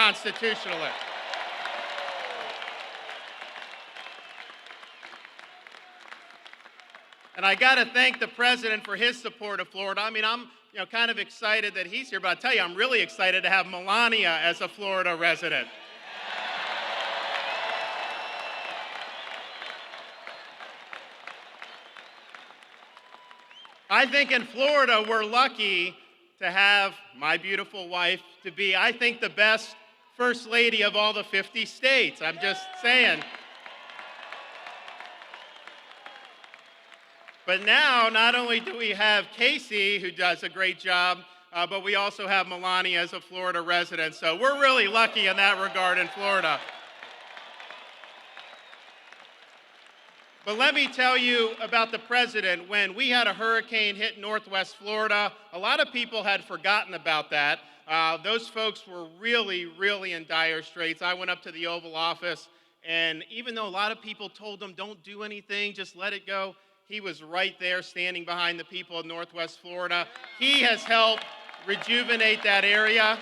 constitutionalist. And I got to thank the president for his support of Florida. I mean, I'm kind of excited that he's here, but I tell you, I'm really excited to have Melania as a Florida resident. I think in Florida, we're lucky to have my beautiful wife to be, I think, the best first lady of all the 50 states. I'm just saying. But now, not only do we have Casey, who does a great job, but we also have Melania as a Florida resident. So we're really lucky in that regard in Florida. But let me tell you about the president. When we had a hurricane hit Northwest Florida, a lot of people had forgotten about that. Those folks were really, really in dire straits. I went up to the Oval Office, and even though a lot of people told him, don't do anything, just let it go, he was right there standing behind the people of Northwest Florida. He has helped rejuvenate that area.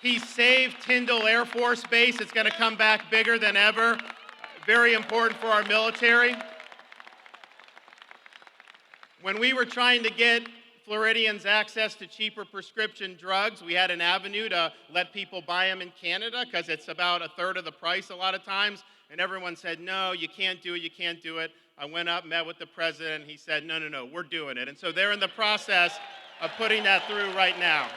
He saved Tyndall Air Force Base. It's going to come back bigger than ever. Very important for our military. When we were trying to get Floridians access to cheaper prescription drugs, we had an avenue to let people buy them in Canada because it's about a third of the price a lot of times. And everyone said, no, you can't do it, you can't do it. I went up, met with the president, and he said, no, we're doing it. And so they're in the process of putting that through right now.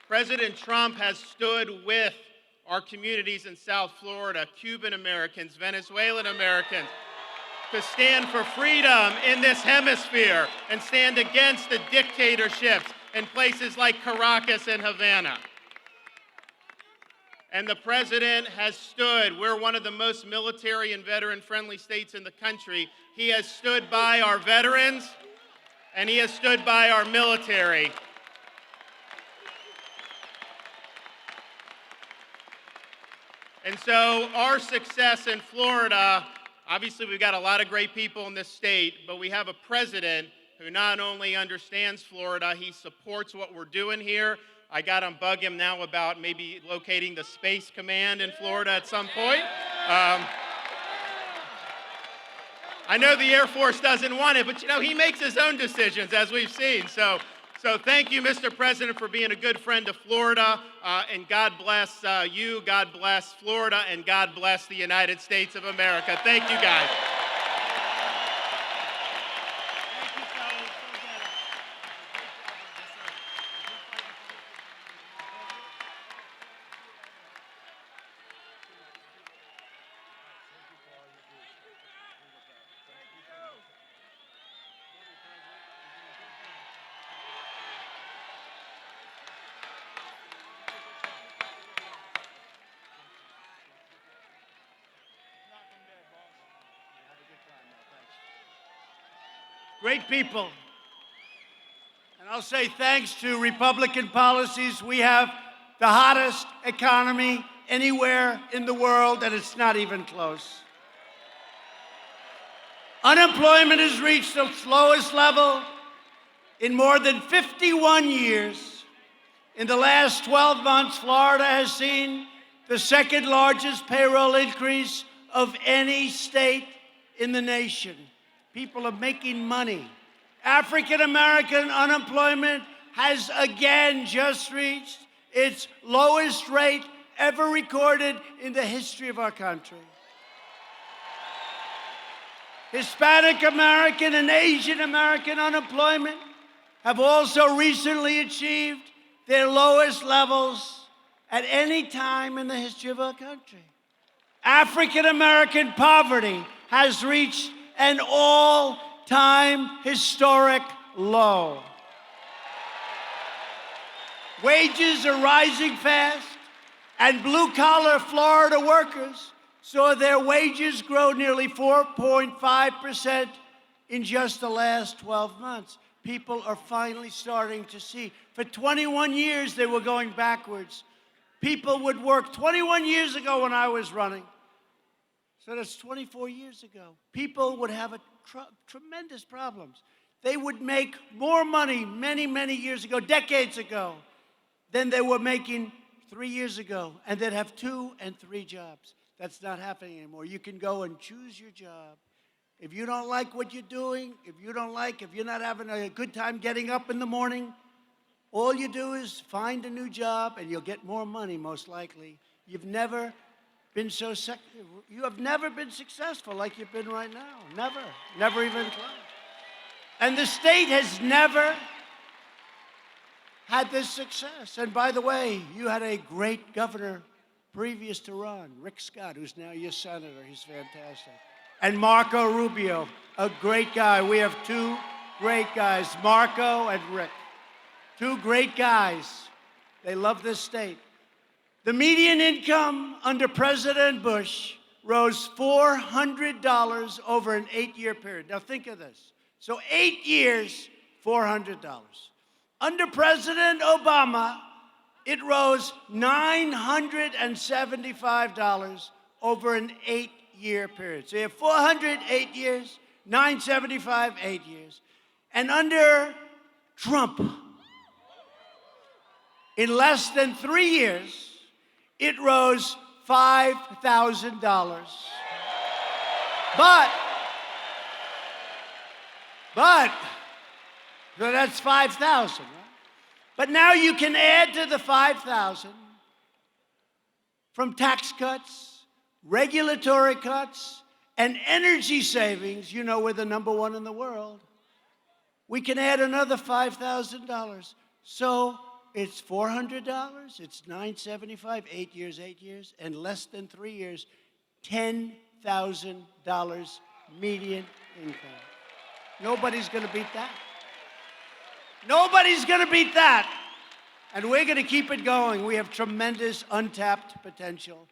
President Trump has stood with our communities in South Florida, Cuban Americans, Venezuelan Americans, to stand for freedom in this hemisphere and stand against the dictatorships in places like Caracas and Havana. And the president has stood. We're one of the most military and veteran-friendly states in the country. He has stood by our veterans, and he has stood by our military. And so our success in Florida, obviously we've got a lot of great people in this state, but we have a president who not only understands Florida, he supports what we're doing here. I got to bug him now about maybe locating the Space Command in Florida at some point. I know the Air Force doesn't want it, but he makes his own decisions, as we've seen. So thank you, Mr. President, for being a good friend to Florida, and God bless you, God bless Florida, and God bless the United States of America. Thank you, guys. Great people. And I'll say thanks to Republican policies, we have the hottest economy anywhere in the world, and it's not even close. Unemployment has reached its lowest level in more than 51 years. In the last 12 months, Florida has seen the second largest payroll increase of any state in the nation. People are making money. African American unemployment has again just reached its lowest rate ever recorded in the history of our country. Hispanic American and Asian American unemployment have also recently achieved their lowest levels at any time in the history of our country. African American poverty has reached an all-time historic low. Wages are rising fast, and blue-collar Florida workers saw their wages grow nearly 4.5% in just the last 12 months. People are finally starting to see. For 21 years, they were going backwards. People would work 21 years ago when I was running. So that's 24 years ago. People would have tremendous problems. they would make more money many, many years ago, decades ago, than they were making 3 years ago, and they'd have 2 and 3 jobs. That's not happening anymore. You can go and choose your job. If you don't like what you're doing, if you're not having a good time getting up in the morning, all you do is find a new job and you'll get more money, most likely. You have never been successful like you've been right now. Never even close. And the state has never had this success. And by the way, you had a great governor previous to Ron, Rick Scott, who's now your senator. He's fantastic. And Marco Rubio, a great guy. We have 2 great guys, Marco and Rick. 2 great guys. They love this state. The median income under President Bush rose $400 over an 8-year period. Now think of this. So 8 years, $400. Under President Obama, it rose $975 over an 8-year period. So you have 400, 8 years, 975, 8 years. And under Trump, in less than 3 years, it rose $5,000. So that's 5,000, right? But now you can add to the 5,000 from tax cuts, regulatory cuts, and energy savings. You know we're the #1 in the world. We can add another $5,000. So it's $400, it's $975, 8 years, and less than 3 years, $10,000 median income. Nobody's gonna beat that. Nobody's gonna beat that. And we're gonna keep it going. We have tremendous untapped potential.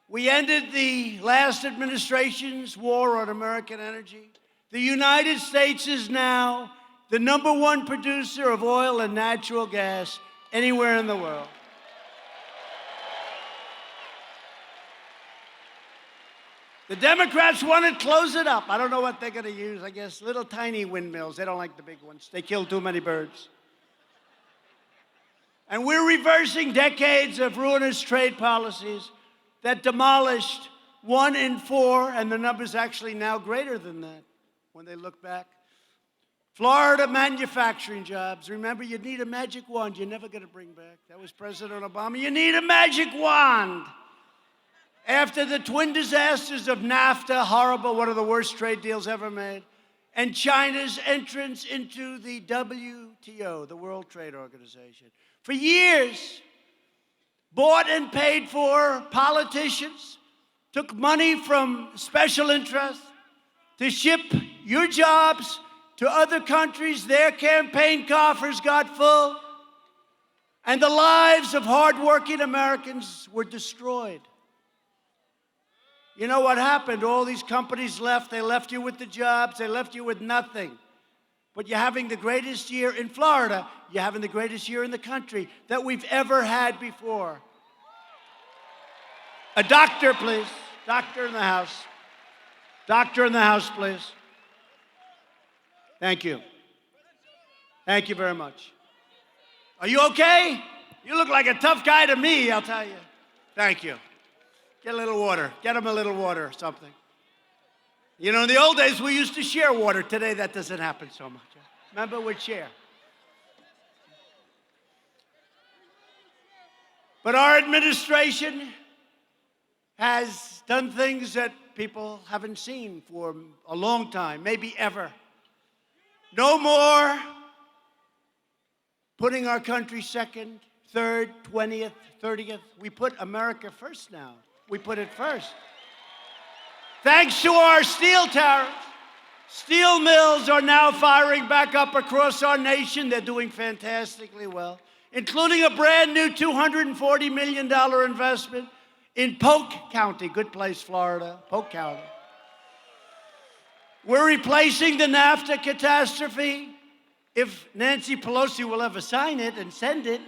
We ended the last administration's war on American energy. The United States is now the #1 producer of oil and natural gas anywhere in the world. The Democrats want to close it up. I don't know what they're going to use. I guess little tiny windmills. They don't like the big ones. They kill too many birds. And we're reversing decades of ruinous trade policies that demolished 1 in 4, and the number's actually now greater than that when they look back. Florida manufacturing jobs. Remember, you need a magic wand you're never going to bring back. That was President Obama. You need a magic wand. After the twin disasters of NAFTA, horrible, one of the worst trade deals ever made, and China's entrance into the WTO, the World Trade Organization. For years, bought and paid for politicians took money from special interests to ship your jobs to other countries. Their campaign coffers got full, and the lives of hardworking Americans were destroyed. You know what happened? All these companies left. They left you with the jobs. They left you with nothing. But you're having the greatest year in Florida. You're having the greatest year in the country that we've ever had before. A doctor, please. Doctor in the house. Doctor in the house, please. Thank you. Thank you very much. Are you okay? You look like a tough guy to me, I'll tell you. Thank you. Get a little water. Get him a little water or something. You know, in the old days, we used to share water. Today, that doesn't happen so much. Remember, we'd share. But our administration has done things that people haven't seen for a long time, maybe ever. No more putting our country second, third, 20th, 30th. We put America first now. We put it first. Thanks to our steel tariffs, steel mills are now firing back up across our nation. They're doing fantastically well, including a brand new $240 million investment in Polk County, good place, Florida, Polk County. We're replacing the NAFTA catastrophe. If Nancy Pelosi will ever sign it and send it,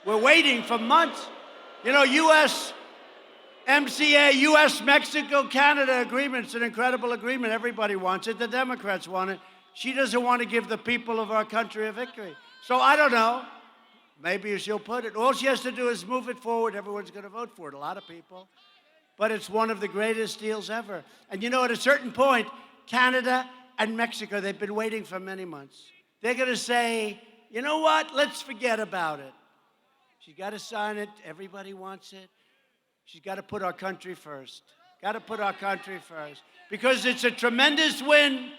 we're waiting for months. You know, USMCA, US-Mexico-Canada agreement's an incredible agreement. Everybody wants it. The Democrats want it. she doesn't want to give the people of our country a victory. So I don't know. Maybe she'll put it. All she has to do is move it forward. Everyone's going to vote for it, a lot of people. But it's one of the greatest deals ever. And you know, at a certain point, Canada and Mexico, they've been waiting for many months. They're going to say, you know what? Let's forget about it. She's got to sign it. Everybody wants it. She's got to put our country first. Got to put our country first. Because it's a tremendous win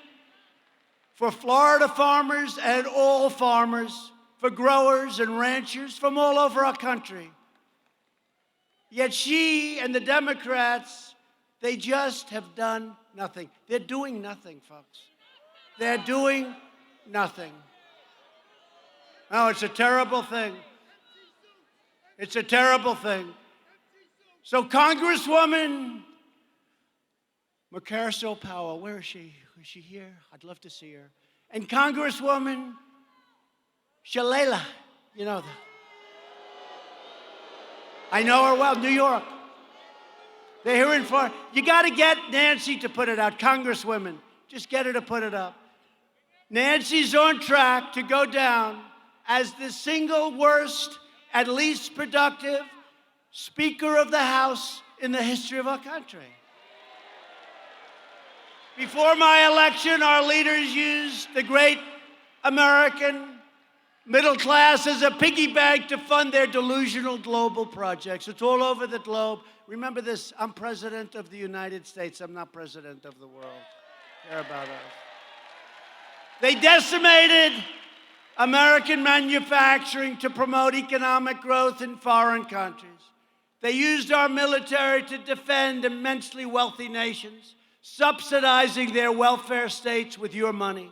for Florida farmers and all farmers, for growers and ranchers from all over our country. Yet she and the Democrats, they just have done nothing. They're doing nothing, folks. They're doing nothing. Oh, it's a terrible thing. It's a terrible thing. So Congresswoman Macarisol Powell, where is she? Is she here? I'd love to see her. And Congresswoman Shalala, you know that. I know her well, New York. They're here in Florida. You got to get Nancy to put it out, Congresswomen. Just get her to put it up. Nancy's on track to go down as the single worst and least productive Speaker of the House in the history of our country. Before my election, our leaders used the great American middle class as a piggy bank to fund their delusional global projects. It's all over the globe. Remember this, I'm president of the United States. I'm not president of the world. Care about us. They decimated American manufacturing to promote economic growth in foreign countries. They used our military to defend immensely wealthy nations, subsidizing their welfare states with your money.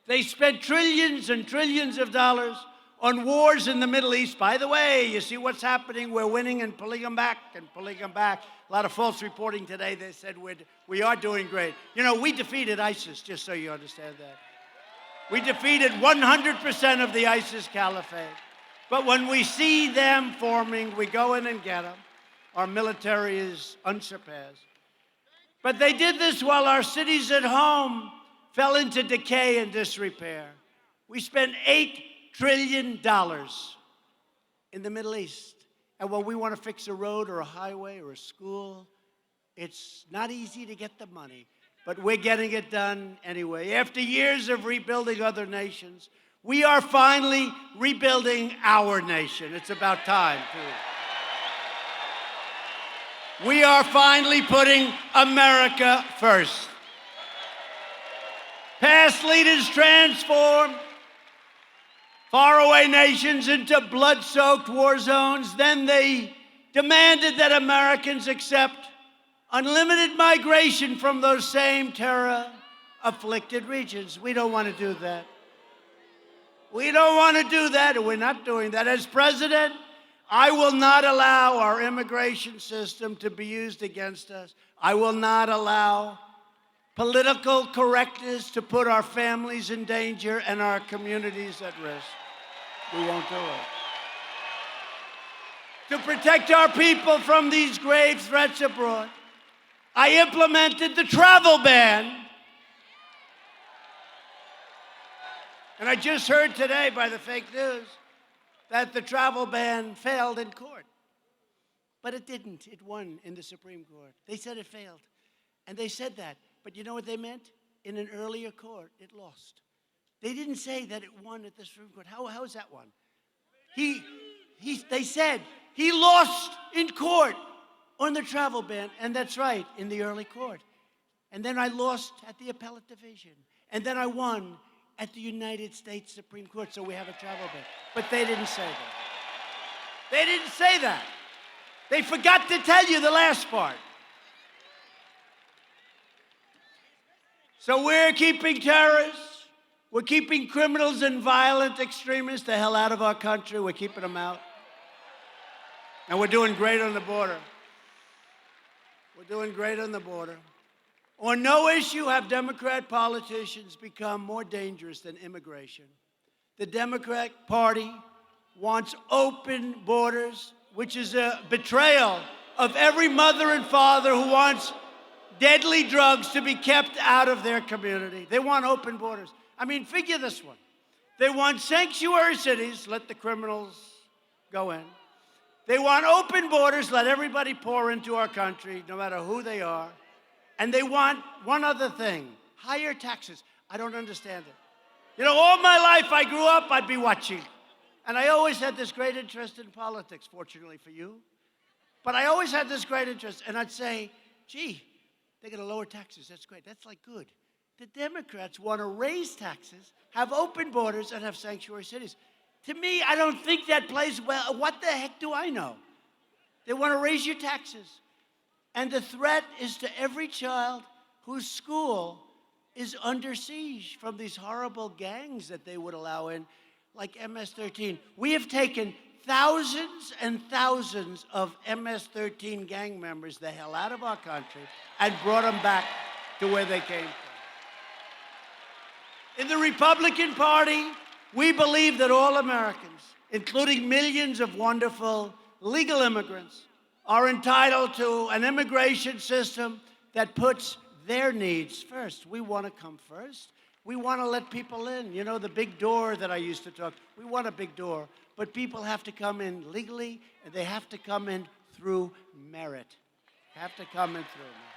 They spent trillions and trillions of dollars on wars in the Middle East. By the way, you see what's happening? We're winning and pulling them back and pulling them back. A lot of false reporting today. They said we are doing great. You know, we defeated ISIS, just so you understand that. We defeated 100% of the ISIS caliphate. But when we see them forming, we go in and get them. Our military is unsurpassed. But they did this while our cities at home fell into decay and disrepair. We spent $8 trillion in the Middle East. And when we want to fix a road or a highway or a school, it's not easy to get the money. But we're getting it done anyway. After years of rebuilding other nations, we are finally rebuilding our nation. It's about time, too. We are finally putting America first. Past leaders transformed faraway nations into blood-soaked war zones. Then they demanded that Americans accept unlimited migration from those same terror-afflicted regions. We don't want to do that. We don't want to do that, and we're not doing that. As president, I will not allow our immigration system to be used against us. I will not allow political correctness to put our families in danger and our communities at risk. We won't do it. To protect our people from these grave threats abroad, I implemented the travel ban. And I just heard today by the fake news that the travel ban failed in court. But it didn't. It won in the Supreme Court. They said it failed. And they said that. But you know what they meant? In an earlier court, it lost. They didn't say that it won at the Supreme Court. How is that one? They said he lost in court on the travel ban. And that's right, in the early court. And then I lost at the appellate division. And then I won at the United States Supreme Court, so we have a travel ban. But they didn't say that. They didn't say that. They forgot to tell you the last part. So we're keeping terrorists, we're keeping criminals and violent extremists the hell out of our country. We're keeping them out. And we're doing great on the border. We're doing great on the border. On no issue have Democrat politicians become more dangerous than immigration. The Democrat Party wants open borders, which is a betrayal of every mother and father who wants deadly drugs to be kept out of their community. They want open borders. I mean, figure this one. They want sanctuary cities, let the criminals go in. They want open borders, let everybody pour into our country, no matter who they are. And they want one other thing, higher taxes. I don't understand it. You know, all my life I grew up, I'd be watching. And I always had this great interest in politics, fortunately for you. But I always had this great interest. And I'd say, gee, they're going to lower taxes. That's great. That's like good. The Democrats want to raise taxes, have open borders, and have sanctuary cities. To me, I don't think that plays well. What the heck do I know? They want to raise your taxes. And the threat is to every child whose school is under siege from these horrible gangs that they would allow in, like MS-13. We have taken thousands and thousands of MS-13 gang members the hell out of our country and brought them back to where they came from. In the Republican Party, we believe that all Americans, including millions of wonderful legal immigrants, are entitled to an immigration system that puts their needs first. We want to come first. We want to let people in. You know, the big door that I used to talk, we want a big door, but people have to come in legally, and they have to come in through merit. Have to come in through merit.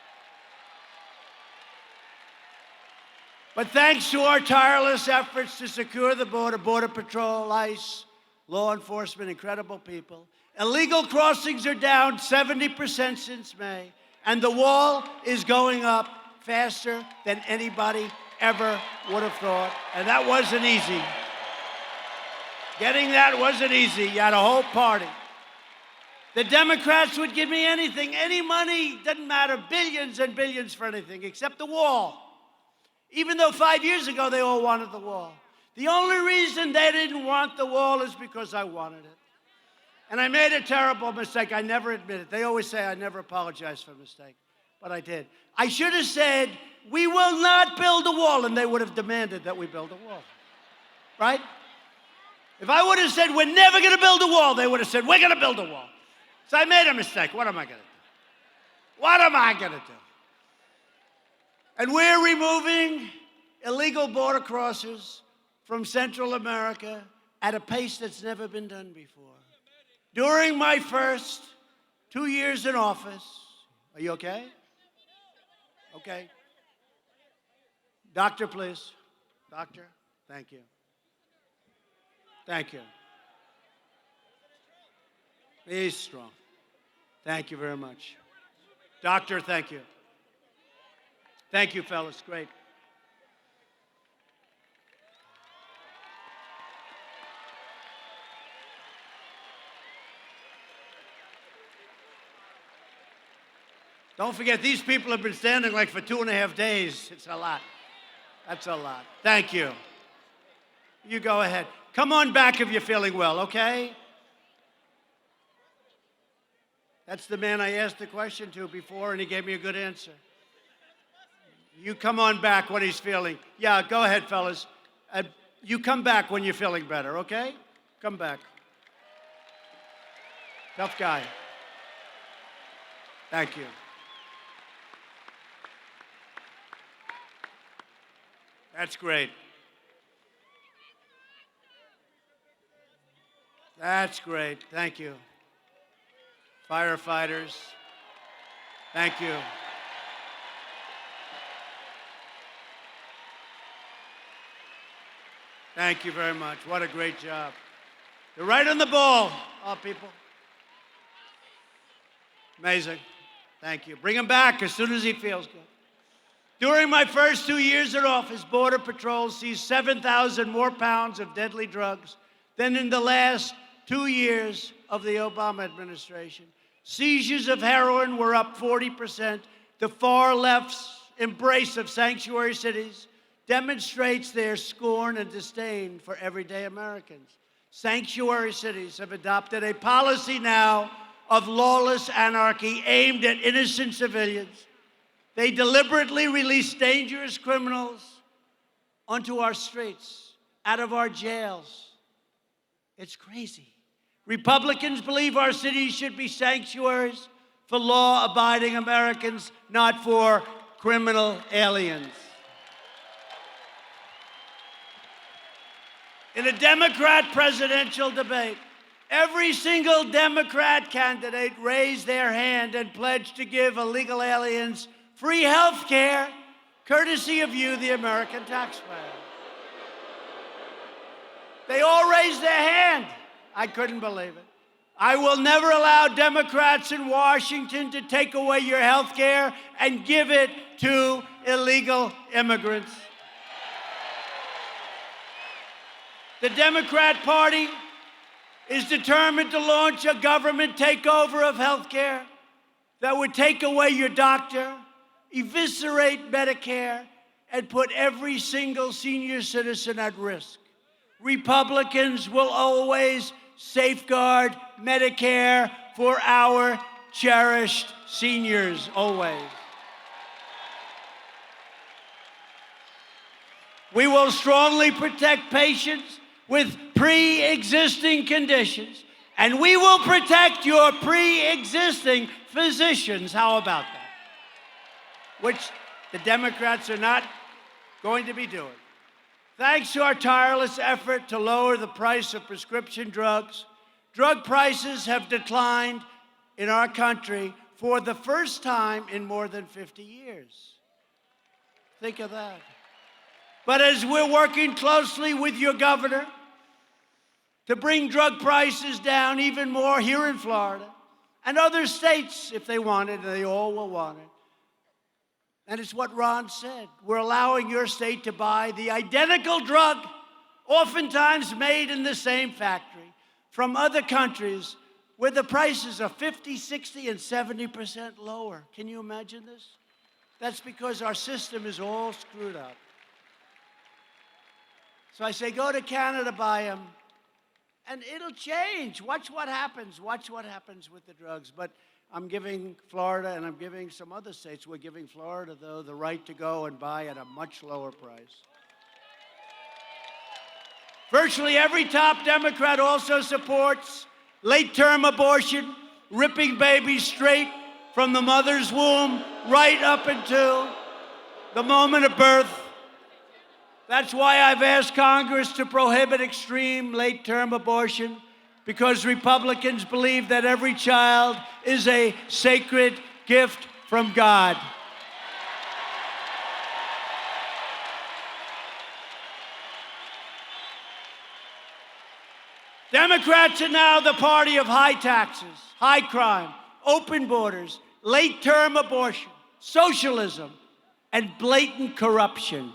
But thanks to our tireless efforts to secure the border, Border Patrol, ICE, law enforcement, incredible people, illegal crossings are down 70% since May, and the wall is going up faster than anybody ever would have thought, and that wasn't easy. Getting that wasn't easy. You had a whole party. The Democrats would give me anything, any money, doesn't matter, billions and billions for anything except the wall. Even though 5 years ago they all wanted the wall. The only reason they didn't want the wall is because I wanted it. And I made a terrible mistake. I never admit it. They always say I never apologize for a mistake, but I did. I should have said, we will not build a wall, and they would have demanded that we build a wall, right? If I would have said, we're never going to build a wall, they would have said, we're going to build a wall. So I made a mistake. What am I going to do? What am I going to do? And we're removing illegal border crossers from Central America at a pace that's never been done before. During my first 2 years in office, are you okay? Okay. Doctor, please. Doctor, thank you. Thank you. He's strong. Thank you very much. Doctor, thank you. Thank you, fellas. Great. Don't forget, these people have been standing like for 2.5 days. It's a lot. That's a lot. Thank you. You go ahead. Come on back if you're feeling well, okay? That's the man I asked the question to before, and he gave me a good answer. You come on back when he's feeling. Yeah, go ahead, fellas. You come back when you're feeling better, okay? Come back. Tough guy. Thank you. That's great. That's great. Thank you. Firefighters, thank you. Thank you very much. What a great job. You're right on the ball, all people. Amazing. Thank you. Bring him back as soon as he feels good. During my first 2 years in office, Border Patrol seized 7,000 more pounds of deadly drugs than in the last 2 years of the Obama administration. Seizures of heroin were up 40%. The far left's embrace of sanctuary cities demonstrates their scorn and disdain for everyday Americans. Sanctuary cities have adopted a policy now of lawless anarchy aimed at innocent civilians. They deliberately release dangerous criminals onto our streets, out of our jails. It's crazy. Republicans believe our cities should be sanctuaries for law-abiding Americans, not for criminal aliens. In a Democrat presidential debate, every single Democrat candidate raised their hand and pledged to give illegal aliens free health care, courtesy of you, the American taxpayer. They all raised their hand. I couldn't believe it. I will never allow Democrats in Washington to take away your health care and give it to illegal immigrants. The Democrat Party is determined to launch a government takeover of health care that would take away your doctor, eviscerate Medicare, and put every single senior citizen at risk. Republicans will always safeguard Medicare for our cherished seniors, always. We will strongly protect patients with pre-existing conditions, and we will protect your pre-existing physicians. How about that? Which the Democrats are not going to be doing. Thanks to our tireless effort to lower the price of prescription drugs, drug prices have declined in our country for the first time in more than 50 years. Think of that. But as we're working closely with your governor to bring drug prices down even more here in Florida, and other states, if they want it, they all will want it. And it's what Ron said. We're allowing your state to buy the identical drug, oftentimes made in the same factory, from other countries where the prices are 50, 60, and 70% lower. Can you imagine this? That's because our system is all screwed up. So I say, go to Canada, buy them, and it'll change. Watch what happens. Watch what happens with the drugs. But I'm giving Florida, and I'm giving some other states, we're giving Florida, though, the right to go and buy at a much lower price. Virtually every top Democrat also supports late-term abortion, ripping babies straight from the mother's womb right up until the moment of birth. That's why I've asked Congress to prohibit extreme late-term abortion, because Republicans believe that every child is a sacred gift from God. Democrats are now the party of high taxes, high crime, open borders, late-term abortion, socialism, and blatant corruption.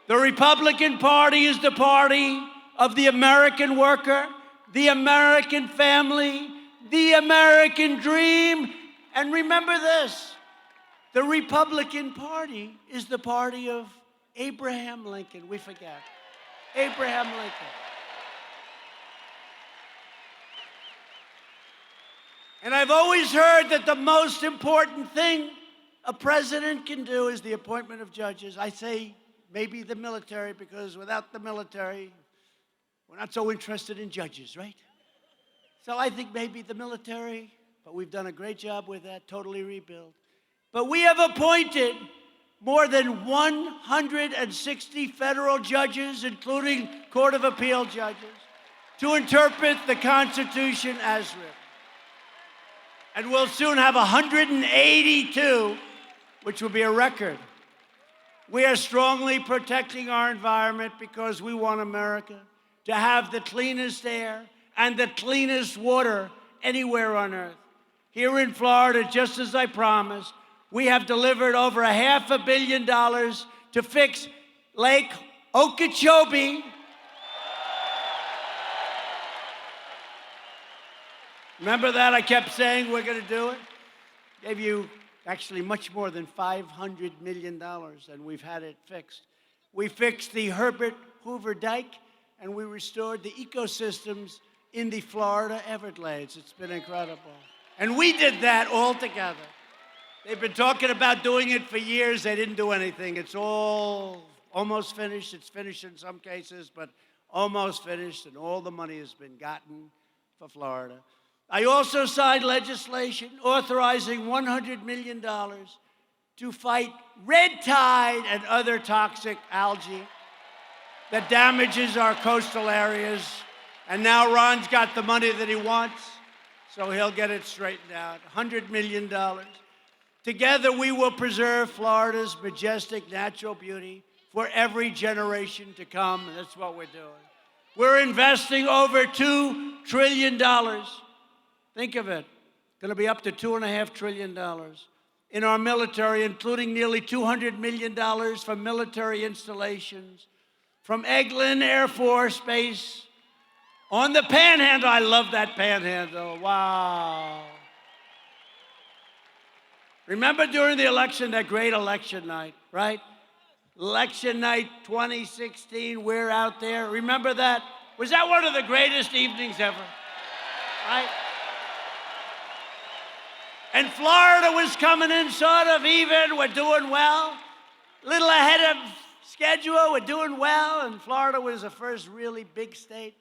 The Republican Party is the party of the American worker, the American family, the American dream. And remember this, the Republican Party is the party of Abraham Lincoln. We forget. Abraham Lincoln. And I've always heard that the most important thing a president can do is the appointment of judges. I say maybe the military, because without the military, we're not so interested in judges, right? So I think maybe the military, but we've done a great job with that, totally rebuild. But we have appointed more than 160 federal judges, including Court of Appeal judges, to interpret the Constitution as written. And we'll soon have 182, which will be a record. We are strongly protecting our environment because we want America to have the cleanest air and the cleanest water anywhere on earth. Here in Florida, just as I promised, we have delivered over $500 million to fix Lake Okeechobee. Remember that? I kept saying we're going to do it. Gave you actually much more than $500 million, and we've had it fixed. We fixed the Herbert Hoover Dike, and we restored the ecosystems in the Florida Everglades. It's been incredible. And we did that all together. They've been talking about doing it for years. They didn't do anything. It's all almost finished. It's finished in some cases, but almost finished, and all the money has been gotten for Florida. I also signed legislation authorizing $100 million to fight red tide and other toxic algae. that damages our coastal areas. And now Ron's got the money that he wants, so he'll get it straightened out. $100 million. Together, we will preserve Florida's majestic natural beauty for every generation to come, and that's what we're doing. We're investing over $2 trillion. Think of it. Going to be up to $2.5 trillion in our military, including nearly $200 million from military installations, from Eglin Air Force Base, on the Panhandle. I love that Panhandle. Wow. Remember during the election, that great election night, right? Election night 2016, we're out there. Remember that? Was that one of the greatest evenings ever? Right? And Florida was coming in sort of even. We're doing well. A little ahead of schedule. We're doing well. And Florida was the first really big state.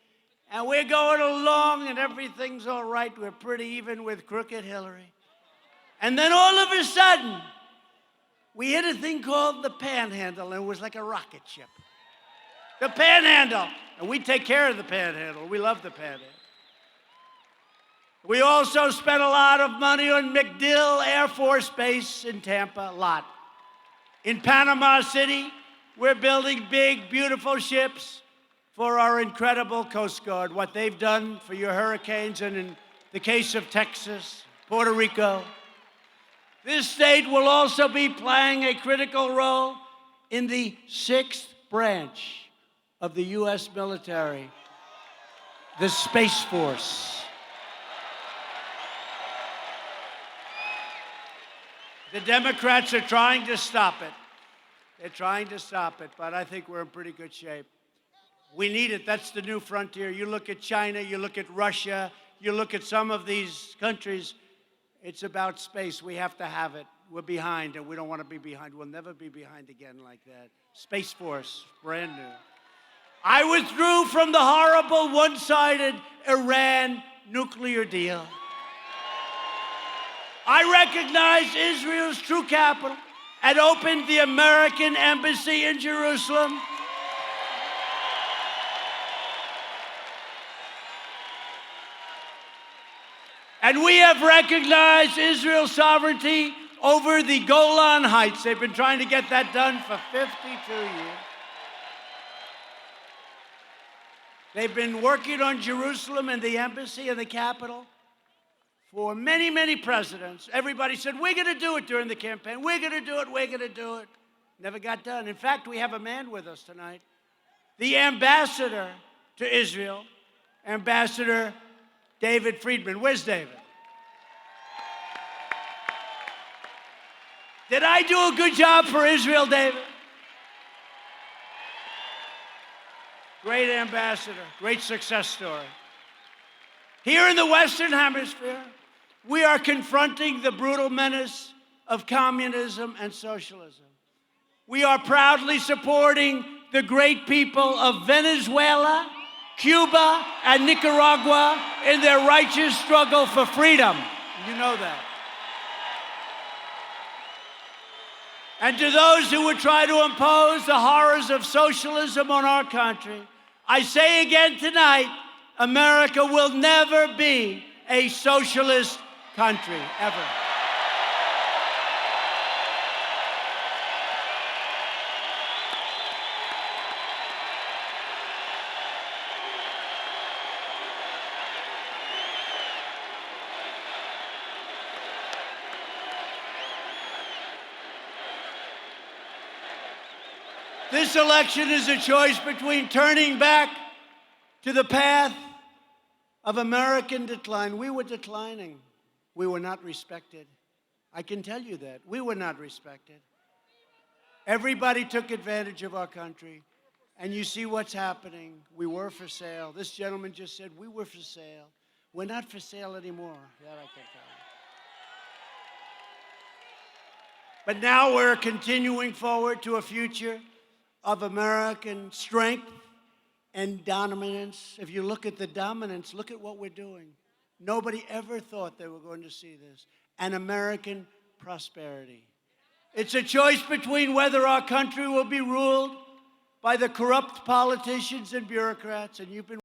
And we're going along and everything's all right. We're pretty even with crooked Hillary. And then all of a sudden, we hit a thing called the Panhandle, and it was like a rocket ship. The Panhandle. And we take care of the Panhandle. We love the Panhandle. We also spent a lot of money on MacDill Air Force Base in Tampa, a lot. In Panama City, we're building big, beautiful ships for our incredible Coast Guard, what they've done for your hurricanes, and in the case of Texas, Puerto Rico. This state will also be playing a critical role in the 6th branch of the U.S. military, the Space Force. The Democrats are trying to stop it. They're trying to stop it, but I think we're in pretty good shape. We need it. That's the new frontier. You look at China, you look at Russia, you look at some of these countries. It's about space. We have to have it. We're behind, and we don't want to be behind. We'll never be behind again like that. Space Force, brand new. I withdrew from the horrible one-sided Iran nuclear deal. I recognized Israel's true capital and opened the American embassy in Jerusalem. And we have recognized Israel's sovereignty over the Golan Heights. They've been trying to get that done for 52 years. They've been working on Jerusalem and the embassy and the capital for many, many presidents. Everybody said, we're going to do it during the campaign. We're going to do it. We're going to do it. Never got done. In fact, we have a man with us tonight, the ambassador to Israel, Ambassador David Friedman. Where's David? Did I do a good job for Israel, David? Great ambassador, great success story. Here in the Western Hemisphere, we are confronting the brutal menace of communism and socialism. We are proudly supporting the great people of Venezuela, Cuba, and Nicaragua in their righteous struggle for freedom. You know that. And to those who would try to impose the horrors of socialism on our country, I say again tonight, America will never be a socialist country, ever. This election is a choice between turning back to the path of American decline. We were declining. We were not respected. I can tell you that. We were not respected. Everybody took advantage of our country. And you see what's happening. We were for sale. This gentleman just said, we were for sale. We're not for sale anymore. That I can tell you. But now we're continuing forward to a future of American strength and dominance. If you look at the dominance, look at what we're doing. Nobody ever thought they were going to see this. And American prosperity. It's a choice between whether our country will be ruled by the corrupt politicians and bureaucrats, and you've been